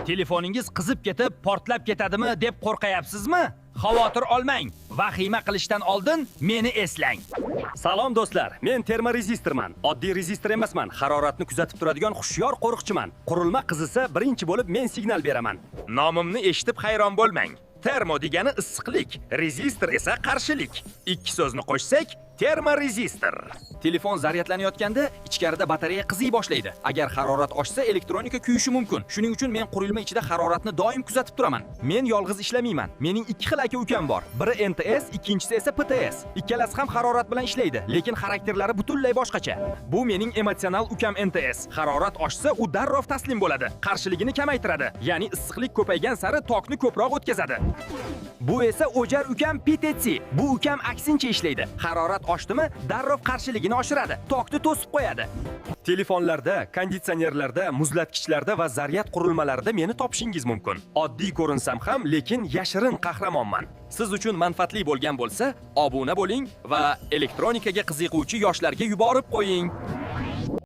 Telefoningiz qizib ketib, portlab ketadimi deb qo'rqayapsizmi? Xavotir olmang. Vahima qilishdan oldin meni eslang. Salom do'stlar, men termorezistorman. Oddiy rezistor emasman, haroratni kuzatib turadigan xushyor qo'riqchiman. Qurilma qizisa, birinchi bo'lib men signal beraman. Nomimni eshitib hayron bo'lmang. Termo degani issiqlik, rezistor esa qarshilik. Ikki so'zni qo'shsak, termorezistor. Telefon zaryadlanayotganda ichkarida batareya qiziy boshlaydi. Agar harorat oshsa, elektronika kuyishi mumkin. Shuning uchun men qurilma ichida haroratni doim kuzatib turaman. Men yolg'iz ishlamayman. Mening ikki xil aka-ukam bor. Biri NTS, ikkinchisi esa PTS. Ikkalasi ham harorat bilan ishlaydi, lekin xarakterlari butunlay boshqacha. Bu mening emotsional ukam NTS. Harorat oshsa, u darrov taslim bo'ladi. Qarshiligini kamaytiradi, ya'ni issiqlik ko'paygan sari tokni ko'proq o'tkazadi. Bu esa o'jar ukam PTC. Bu ukam aksincha ishlaydi. Harorat oshdimi, darrov qarshiligini oshiradi, tokni to'sib qo'yadi. Telefonlarda, konditsionerlarda, muzlatgichlarda va zaryad qurilmalarida meni topishingiz mumkin. Oddiy ko'rinsam ham, lekin yashirin qahramonman. Siz uchun manfaatli bo'lgan bo'lsa, obuna bo'ling va elektronikaga qiziquvchi yoshlarga yuborib qo'ying.